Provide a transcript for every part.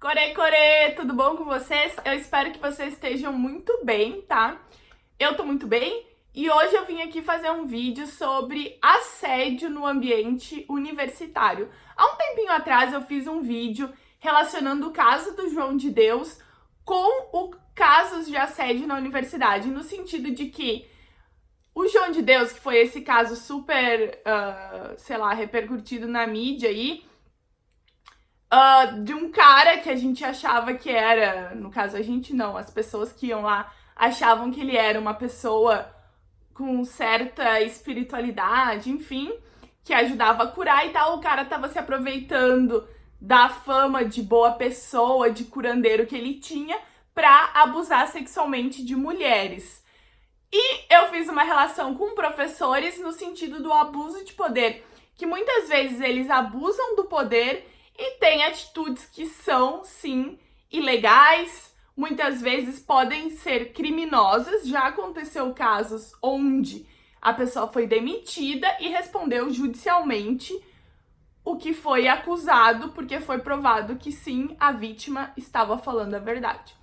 Core, tudo bom com vocês? Eu espero que vocês estejam muito bem, tá? Eu tô muito bem e hoje eu vim aqui fazer um vídeo sobre assédio no ambiente universitário. Há um tempinho atrás eu fiz um vídeo relacionando o caso do João de Deus com os casos de assédio na universidade, no sentido de que o João de Deus, que foi esse caso super, repercutido na mídia aí, de um cara que a gente achava que era, no caso a gente não, as pessoas que iam lá achavam que ele era uma pessoa com certa espiritualidade, enfim, que ajudava a curar e tal. O cara tava se aproveitando da fama de boa pessoa, de curandeiro que ele tinha, pra abusar sexualmente de mulheres. E eu fiz uma relação com professores no sentido do abuso de poder, que muitas vezes eles abusam do poder e têm atitudes que são, sim, ilegais, muitas vezes podem ser criminosas. Já aconteceu casos onde a pessoa foi demitida e respondeu judicialmente o que foi acusado, porque foi provado que sim, a vítima estava falando a verdade.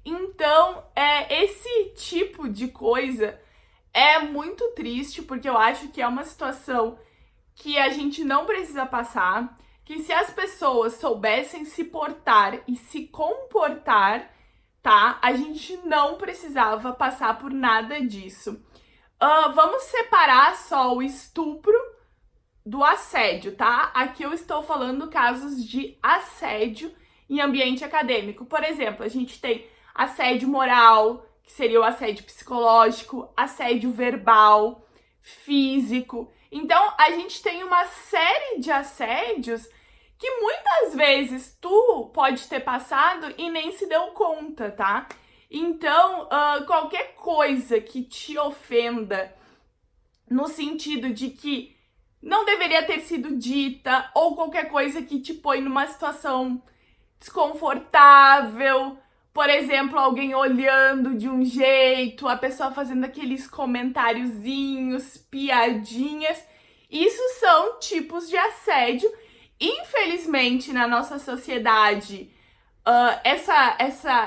Então, esse tipo de coisa é muito triste, porque eu acho que é uma situação que a gente não precisa passar, que se as pessoas soubessem se portar e se comportar, tá? A gente não precisava passar por nada disso. Vamos separar só o estupro do assédio, tá? Aqui eu estou falando casos de assédio em ambiente acadêmico. Por exemplo, a gente tem assédio moral, que seria o assédio psicológico, assédio verbal, físico. Então, a gente tem uma série de assédios que muitas vezes tu pode ter passado e nem se deu conta, tá? Então, qualquer coisa que te ofenda no sentido de que não deveria ter sido dita, ou qualquer coisa que te põe numa situação desconfortável, por exemplo, alguém olhando de um jeito, a pessoa fazendo aqueles comentáriozinhos, piadinhas, isso são tipos de assédio. Infelizmente, na nossa sociedade,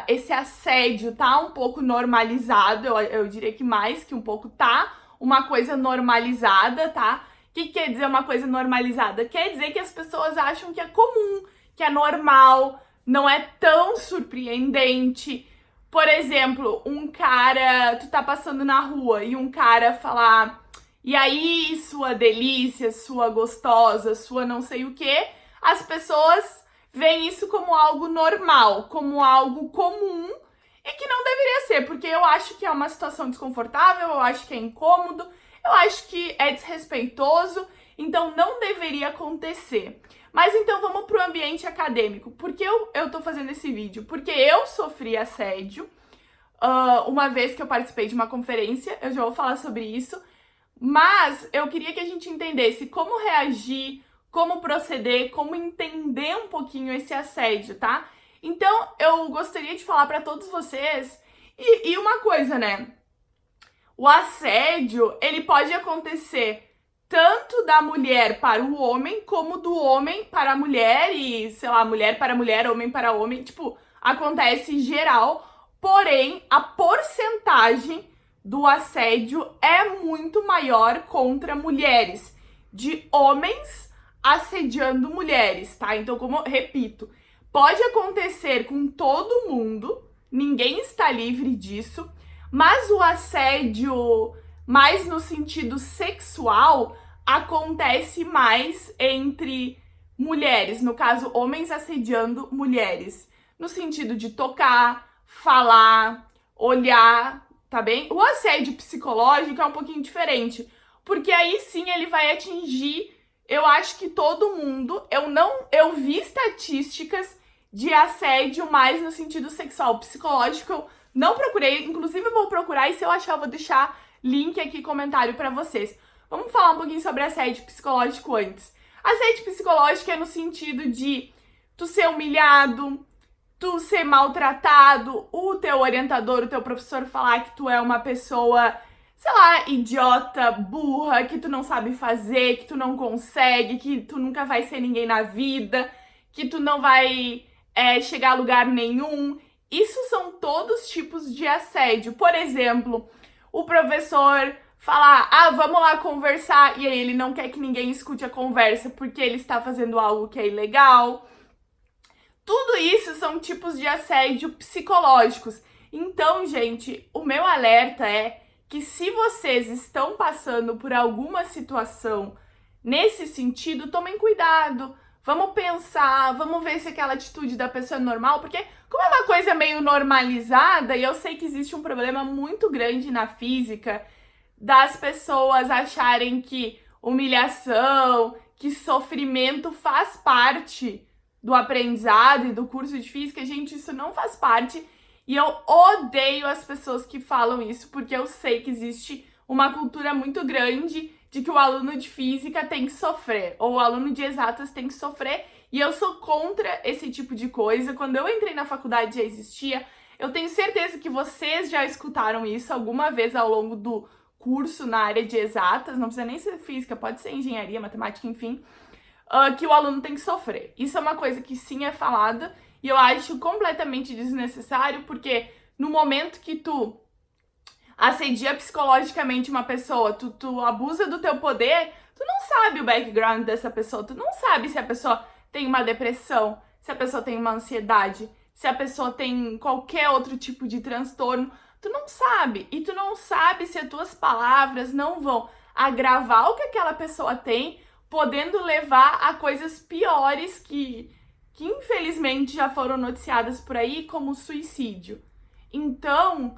esse assédio tá um pouco normalizado, eu diria que mais que um pouco tá uma coisa normalizada, tá? O que quer dizer uma coisa normalizada? Quer dizer que as pessoas acham que é comum, que é normal, não é tão surpreendente. Por exemplo, tu tá passando na rua e um cara falar: e aí, sua delícia, sua gostosa, sua não sei o quê, as pessoas veem isso como algo normal, como algo comum e que não deveria ser, porque eu acho que é uma situação desconfortável, eu acho que é incômodo, eu acho que é desrespeitoso, então não deveria acontecer. Mas então vamos pro ambiente acadêmico. Por que eu tô fazendo esse vídeo? Porque eu sofri assédio uma vez que eu participei de uma conferência, eu já vou falar sobre isso, mas eu queria que a gente entendesse como reagir, como proceder, como entender um pouquinho esse assédio, tá? Então, eu gostaria de falar pra todos vocês, e uma coisa, né? O assédio, ele pode acontecer tanto da mulher para o homem, como do homem para a mulher, e, sei lá, mulher para mulher, homem para homem, tipo, acontece em geral, porém, a porcentagem do assédio é muito maior contra mulheres, de homens assediando mulheres, tá? Então, como repito, pode acontecer com todo mundo, ninguém está livre disso, mas o assédio, mais no sentido sexual, acontece mais entre mulheres, no caso, homens assediando mulheres, no sentido de tocar, falar, olhar, tá bem? O assédio psicológico é um pouquinho diferente, porque aí sim ele vai atingir, eu acho que todo mundo. Eu vi estatísticas de assédio mais no sentido sexual. Psicológico eu não procurei, inclusive eu vou procurar e se eu achar eu vou deixar link aqui, comentário pra vocês. Vamos falar um pouquinho sobre assédio psicológico antes. Assédio psicológico é no sentido de tu ser humilhado, tu ser maltratado, o teu orientador, o teu professor falar que tu é uma pessoa, sei lá, idiota, burra, que tu não sabe fazer, que tu não consegue, que tu nunca vai ser ninguém na vida, que tu não vai chegar a lugar nenhum. Isso são todos tipos de assédio. Por exemplo, o professor falar, vamos lá conversar, e aí ele não quer que ninguém escute a conversa porque ele está fazendo algo que é ilegal. Tudo isso são tipos de assédio psicológicos. Então, gente, o meu alerta é que se vocês estão passando por alguma situação nesse sentido, tomem cuidado. Vamos pensar, vamos ver se aquela atitude da pessoa é normal, porque como é uma coisa meio normalizada, e eu sei que existe um problema muito grande na física das pessoas acharem que humilhação, que sofrimento faz parte do aprendizado e do curso de física. Gente, isso não faz parte, e eu odeio as pessoas que falam isso, porque eu sei que existe uma cultura muito grande de que o aluno de física tem que sofrer, ou o aluno de exatas tem que sofrer, e eu sou contra esse tipo de coisa. Quando eu entrei na faculdade já existia, eu tenho certeza que vocês já escutaram isso alguma vez ao longo do curso na área de exatas, não precisa nem ser física, pode ser engenharia, matemática, enfim, que o aluno tem que sofrer. Isso é uma coisa que sim é falada, e eu acho completamente desnecessário, porque no momento que tu assedia psicologicamente uma pessoa, tu abusa do teu poder, tu não sabe o background dessa pessoa, tu não sabe se a pessoa tem uma depressão, se a pessoa tem uma ansiedade, se a pessoa tem qualquer outro tipo de transtorno, tu não sabe. E tu não sabe se as tuas palavras não vão agravar o que aquela pessoa tem, podendo levar a coisas piores que infelizmente já foram noticiadas por aí, como suicídio. Então,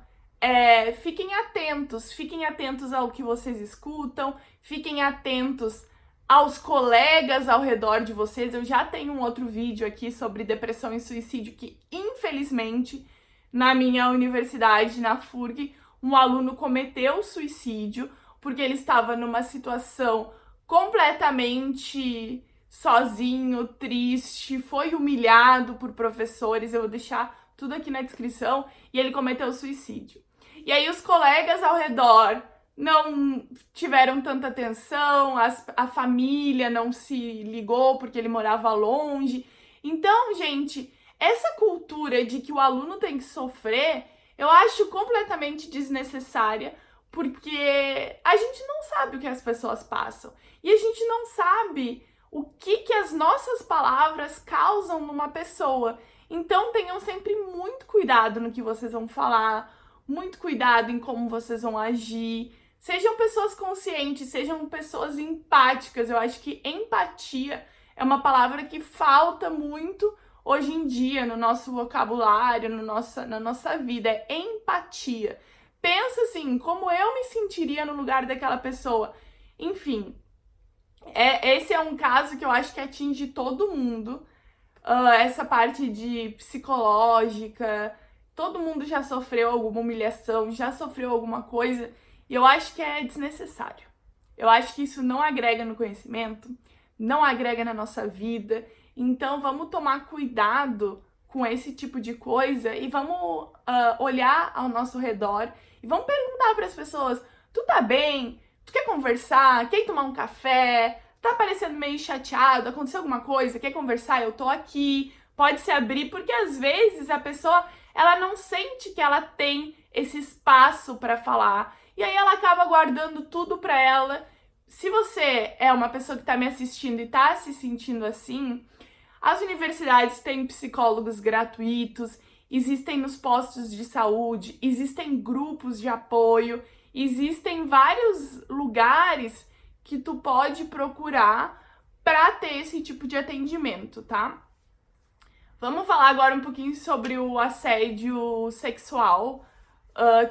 fiquem atentos ao que vocês escutam, fiquem atentos aos colegas ao redor de vocês. Eu já tenho um outro vídeo aqui sobre depressão e suicídio que, infelizmente, na minha universidade, na FURG, um aluno cometeu suicídio porque ele estava numa situação completamente sozinho, triste, foi humilhado por professores. Eu vou deixar tudo aqui na descrição, e ele cometeu suicídio. E aí os colegas ao redor não tiveram tanta atenção, a família não se ligou porque ele morava longe. Então, gente, essa cultura de que o aluno tem que sofrer, eu acho completamente desnecessária, porque a gente não sabe o que as pessoas passam. E a gente não sabe o que as nossas palavras causam numa pessoa. Então, tenham sempre muito cuidado no que vocês vão falar, muito cuidado em como vocês vão agir. Sejam pessoas conscientes, sejam pessoas empáticas. Eu acho que empatia é uma palavra que falta muito hoje em dia no nosso vocabulário, na nossa vida. É empatia. Pensa assim, como eu me sentiria no lugar daquela pessoa. Enfim, esse é um caso que eu acho que atinge todo mundo. Essa parte de psicológica, todo mundo já sofreu alguma humilhação, já sofreu alguma coisa, e eu acho que é desnecessário. Eu acho que isso não agrega no conhecimento, não agrega na nossa vida, então vamos tomar cuidado com esse tipo de coisa e vamos olhar ao nosso redor e vamos perguntar para as pessoas: tu tá bem? Tu quer conversar? Quer ir tomar um café? Tá parecendo meio chateado? Aconteceu alguma coisa? Quer conversar? Eu tô aqui. Pode se abrir, porque às vezes a pessoa, ela não sente que ela tem esse espaço para falar, e aí ela acaba guardando tudo para ela. Se você é uma pessoa que tá me assistindo e tá se sentindo assim, as universidades têm psicólogos gratuitos, existem nos postos de saúde, existem grupos de apoio, existem vários lugares que tu pode procurar para ter esse tipo de atendimento, tá? Vamos falar agora um pouquinho sobre o assédio sexual,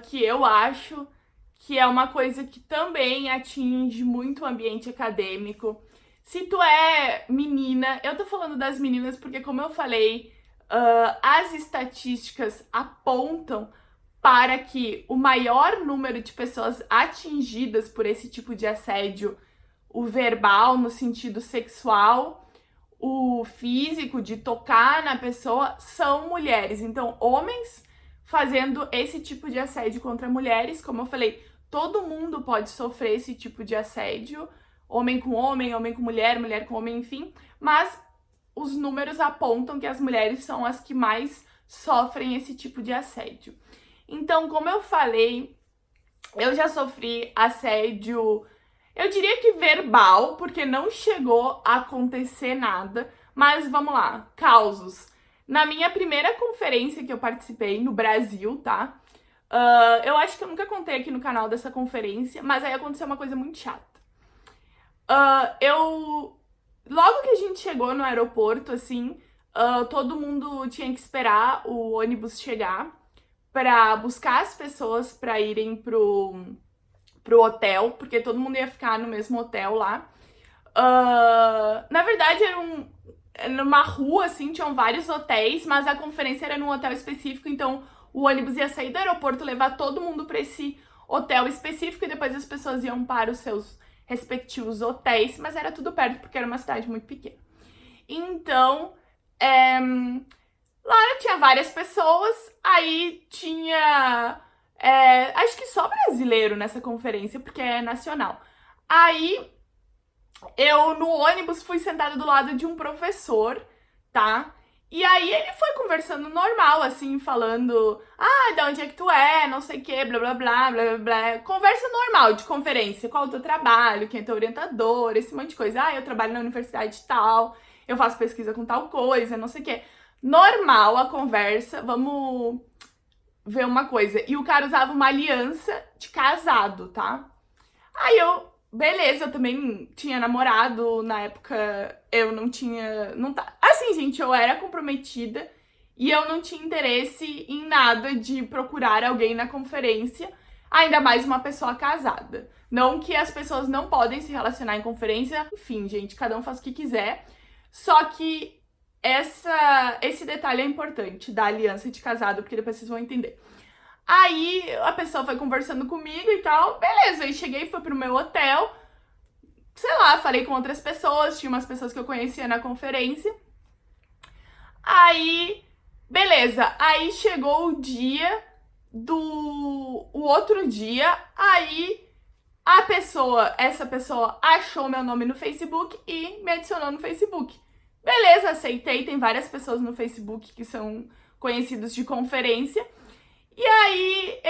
que eu acho que é uma coisa que também atinge muito o ambiente acadêmico. Se tu é menina, eu tô falando das meninas porque, como eu falei, as estatísticas apontam para que o maior número de pessoas atingidas por esse tipo de assédio, o verbal no sentido sexual, o físico de tocar na pessoa, são mulheres. Então, homens fazendo esse tipo de assédio contra mulheres, como eu falei, todo mundo pode sofrer esse tipo de assédio, homem com mulher, mulher com homem, enfim, mas os números apontam que as mulheres são as que mais sofrem esse tipo de assédio. Então, como eu falei, eu já sofri assédio, eu diria que verbal, porque não chegou a acontecer nada, mas vamos lá, causos. Na minha primeira conferência que eu participei no Brasil, tá? Eu acho que eu nunca contei aqui no canal dessa conferência, mas aí aconteceu uma coisa muito chata. Logo que a gente chegou no aeroporto, assim, todo mundo tinha que esperar o ônibus chegar pra buscar as pessoas pra irem pro hotel, porque todo mundo ia ficar no mesmo hotel lá. Na verdade, era numa rua, assim, tinham vários hotéis, mas a conferência era num hotel específico, então o ônibus ia sair do aeroporto, levar todo mundo pra esse hotel específico e depois as pessoas iam para os seus respectivos hotéis, mas era tudo perto porque era uma cidade muito pequena. Então, lá tinha várias pessoas, aí tinha... acho que só brasileiro nessa conferência, porque é nacional. Aí, eu no ônibus fui sentada do lado de um professor, tá? E aí ele foi conversando normal, assim, falando, de onde é que tu é, não sei o que, blá, blá, blá, blá, blá, blá. Conversa normal de conferência, qual é o teu trabalho, quem é teu orientador, esse monte de coisa. Eu trabalho na universidade tal, eu faço pesquisa com tal coisa, não sei o que. Normal a conversa, vamos ver uma coisa. E o cara usava uma aliança de casado, tá? Aí beleza, eu também tinha namorado, na época eu não tinha... Assim, gente, eu era comprometida e eu não tinha interesse em nada de procurar alguém na conferência, ainda mais uma pessoa casada. Não que as pessoas não podem se relacionar em conferência, enfim, gente, cada um faz o que quiser. Só que esse detalhe é importante da aliança de casado, porque depois vocês vão entender. Aí a pessoa foi conversando comigo e tal, beleza, aí cheguei, fui pro meu hotel, sei lá, falei com outras pessoas, tinha umas pessoas que eu conhecia na conferência. Aí, beleza, aí chegou o dia o outro dia, aí essa pessoa achou meu nome no Facebook e me adicionou no Facebook. Beleza, aceitei, tem várias pessoas no Facebook que são conhecidos de conferência. E aí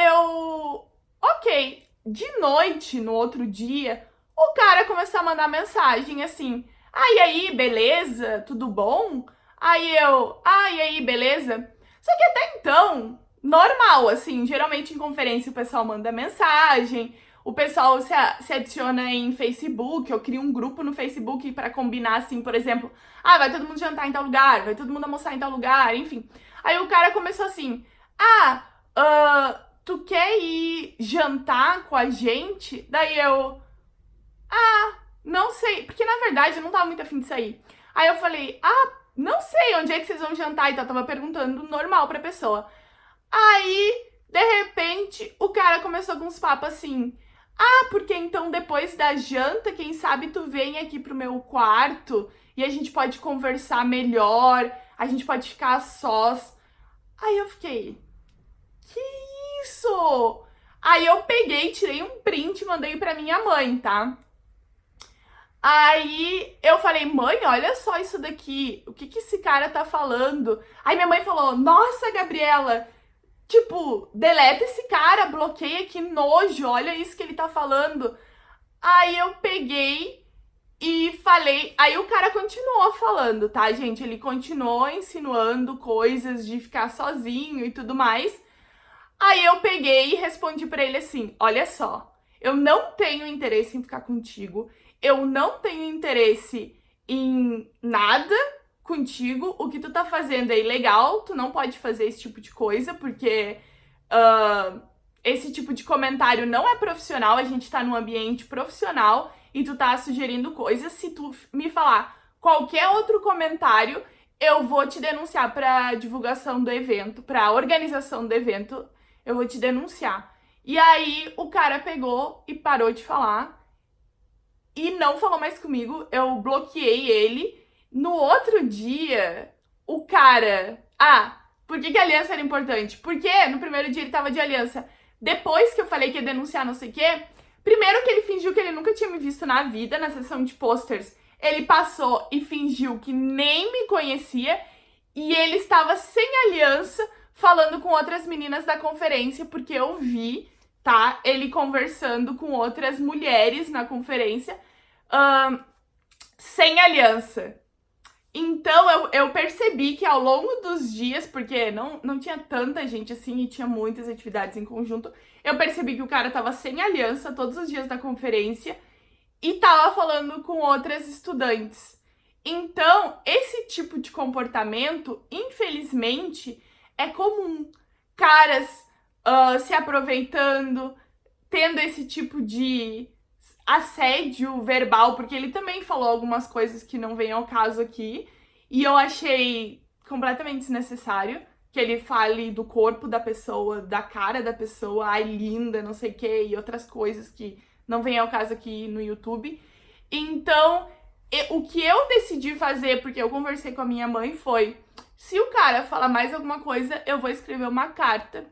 ok, de noite, no outro dia, o cara começou a mandar mensagem assim, e aí, beleza? Tudo bom? Aí e aí, beleza? Só que até então, normal, assim, geralmente em conferência o pessoal manda mensagem, o pessoal se adiciona em Facebook, eu crio um grupo no Facebook pra combinar, assim, por exemplo, vai todo mundo jantar em tal lugar, vai todo mundo almoçar em tal lugar, enfim. Aí o cara começou assim, tu quer ir jantar com a gente? Daí não sei, porque na verdade eu não tava muito afim de sair. Aí eu falei, não sei onde é que vocês vão jantar e tal, tava perguntando normal pra pessoa. Aí, de repente, o cara começou com uns papos assim, porque então depois da janta, quem sabe tu vem aqui pro meu quarto e a gente pode conversar melhor, a gente pode ficar a sós. Aí eu fiquei, que isso? Aí eu peguei, tirei um print e mandei pra minha mãe, tá? Aí eu falei, mãe, olha só isso daqui, o que esse cara tá falando? Aí minha mãe falou, nossa, Gabriela, tipo, deleta esse cara, bloqueia, que nojo, olha isso que ele tá falando. Aí eu peguei e falei, aí o cara continuou falando, tá, gente? Ele continuou insinuando coisas de ficar sozinho e tudo mais. Aí eu peguei e respondi pra ele assim, olha só, eu não tenho interesse em ficar contigo, eu não tenho interesse em nada contigo, o que tu tá fazendo é ilegal, tu não pode fazer esse tipo de coisa, porque esse tipo de comentário não é profissional, a gente tá num ambiente profissional e tu tá sugerindo coisas. Se tu me falar qualquer outro comentário, eu vou te denunciar pra divulgação do evento, pra organização do evento, eu vou te denunciar. E aí o cara pegou e parou de falar e não falou mais comigo, eu bloqueei ele. No outro dia, o cara... por que a aliança era importante? Porque no primeiro dia ele tava de aliança. Depois que eu falei que ia denunciar não sei o quê, primeiro que ele fingiu que ele nunca tinha me visto na vida, na sessão de posters. ele passou e fingiu que nem me conhecia e ele estava sem aliança falando com outras meninas da conferência, porque eu vi, tá? Ele conversando com outras mulheres na conferência, sem aliança. Então eu percebi que ao longo dos dias, porque não tinha tanta gente assim e tinha muitas atividades em conjunto, eu percebi que o cara tava sem aliança todos os dias da conferência e tava falando com outras estudantes. Então, esse tipo de comportamento, infelizmente, é comum. Caras se aproveitando, tendo esse tipo de assédio verbal, porque ele também falou algumas coisas que não vêm ao caso aqui, e eu achei completamente desnecessário que ele fale do corpo da pessoa, da cara da pessoa, ai linda, não sei o que, e outras coisas que não vêm ao caso aqui no YouTube. Então, o que eu decidi fazer, porque eu conversei com a minha mãe, foi: se o cara falar mais alguma coisa, eu vou escrever uma carta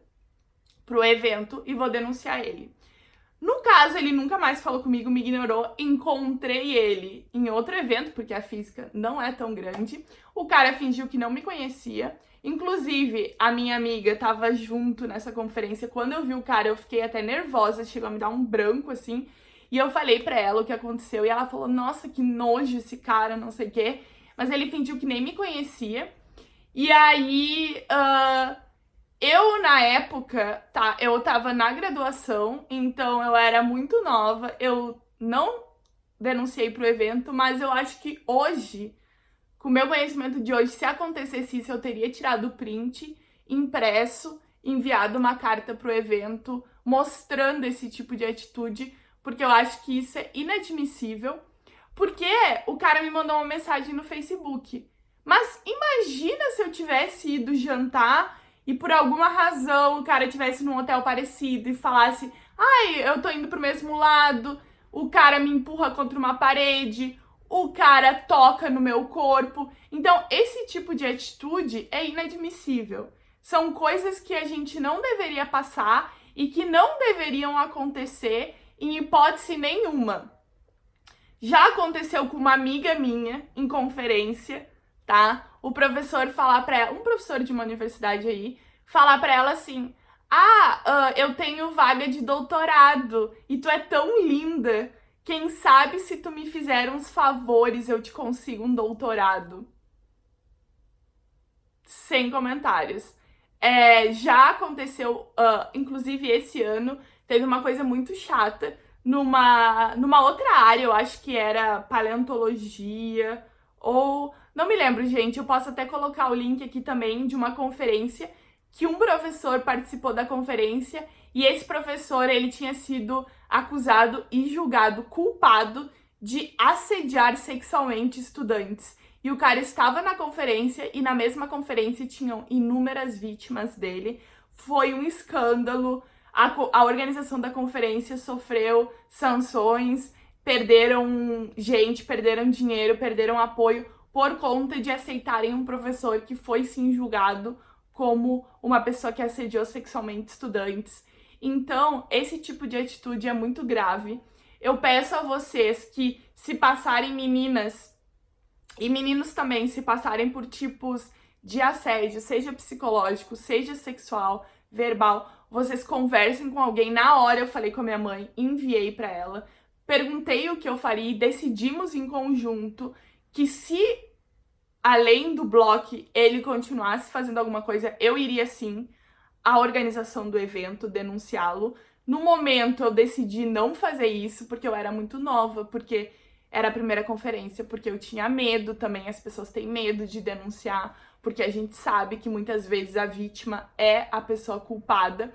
pro evento e vou denunciar ele. No caso, ele nunca mais falou comigo, me ignorou. Encontrei ele em outro evento, porque a física não é tão grande. O cara fingiu que não me conhecia. Inclusive, a minha amiga tava junto nessa conferência. Quando eu vi o cara, eu fiquei até nervosa, chegou a me dar um branco, assim. E eu falei pra ela o que aconteceu. E ela falou: nossa, que nojo esse cara, não sei o quê. Mas ele fingiu que nem me conhecia. E aí... eu, na época, tá, eu tava na graduação, então eu era muito nova, eu não denunciei pro evento, mas eu acho que hoje, com o meu conhecimento de hoje, se acontecesse isso, eu teria tirado o print, impresso, enviado uma carta pro evento, mostrando esse tipo de atitude, porque eu acho que isso é inadmissível, porque o cara me mandou uma mensagem no Facebook. Mas imagina se eu tivesse ido jantar e por alguma razão o cara estivesse num hotel parecido e falasse: ai, eu tô indo pro mesmo lado, o cara me empurra contra uma parede, o cara toca no meu corpo. Então, esse tipo de atitude é inadmissível. São coisas que a gente não deveria passar e que não deveriam acontecer em hipótese nenhuma. Já aconteceu com uma amiga minha em conferência, tá? O professor falar pra ela, um professor de uma universidade aí, falar pra ela assim: eu tenho vaga de doutorado e tu é tão linda, quem sabe se tu me fizer uns favores eu te consigo um doutorado. Sem comentários. Já aconteceu, inclusive esse ano, teve uma coisa muito chata numa outra área, eu acho que era paleontologia, ou... não me lembro, gente, eu posso até colocar o link aqui também de uma conferência que um professor participou da conferência e esse professor, ele tinha sido acusado e julgado culpado de assediar sexualmente estudantes. E o cara estava na conferência e na mesma conferência tinham inúmeras vítimas dele. Foi um escândalo. A organização da conferência sofreu sanções, perderam gente, perderam dinheiro, perderam apoio por conta de aceitarem um professor que foi sim julgado como uma pessoa que assediou sexualmente estudantes. Então, esse tipo de atitude é muito grave. Eu peço a vocês que, se passarem, meninas e meninos também, se passarem por tipos de assédio, seja psicológico, seja sexual, verbal, vocês conversem com alguém. Na hora eu falei com a minha mãe, enviei pra ela, perguntei o que eu faria e decidimos em conjunto que, se além do bloco ele continuasse fazendo alguma coisa, eu iria sim à organização do evento, denunciá-lo. No momento eu decidi não fazer isso porque eu era muito nova, porque era a primeira conferência, porque eu tinha medo também, as pessoas têm medo de denunciar, porque a gente sabe que muitas vezes a vítima é a pessoa culpada.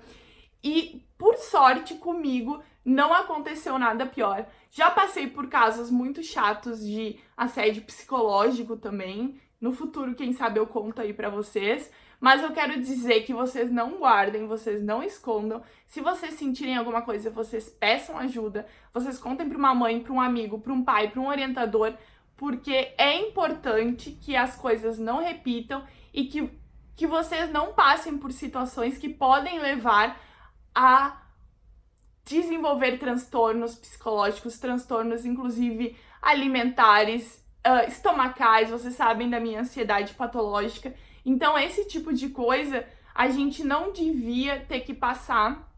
E, por sorte, comigo não aconteceu nada pior. Já passei por casos muito chatos de assédio psicológico também. No futuro, quem sabe, eu conto aí pra vocês. Mas eu quero dizer que vocês não guardem, vocês não escondam. Se vocês sentirem alguma coisa, vocês peçam ajuda. Vocês contem pra uma mãe, pra um amigo, pra um pai, pra um orientador. Porque é importante que as coisas não repitam e que vocês não passem por situações que podem levar a desenvolver transtornos psicológicos, transtornos inclusive alimentares estomacais, vocês sabem da minha ansiedade patológica. Então, esse tipo de coisa a gente não devia ter que passar,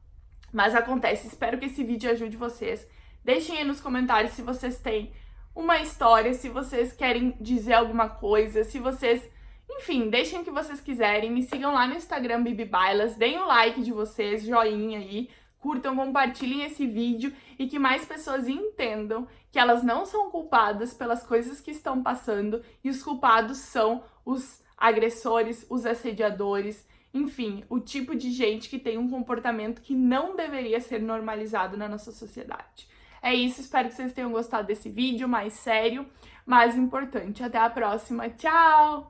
mas acontece. Espero que esse vídeo ajude vocês. Deixem aí nos comentários se vocês têm uma história, se vocês querem dizer alguma coisa, se vocês... Enfim, deixem o que vocês quiserem. Me sigam lá no Instagram, Bibi Bailas. Deem o like de vocês, joinha aí. Curtam, compartilhem esse vídeo e que mais pessoas entendam que elas não são culpadas pelas coisas que estão passando e os culpados são os agressores, os assediadores, enfim, o tipo de gente que tem um comportamento que não deveria ser normalizado na nossa sociedade. É isso, espero que vocês tenham gostado desse vídeo mais sério, mais importante. Até a próxima, tchau!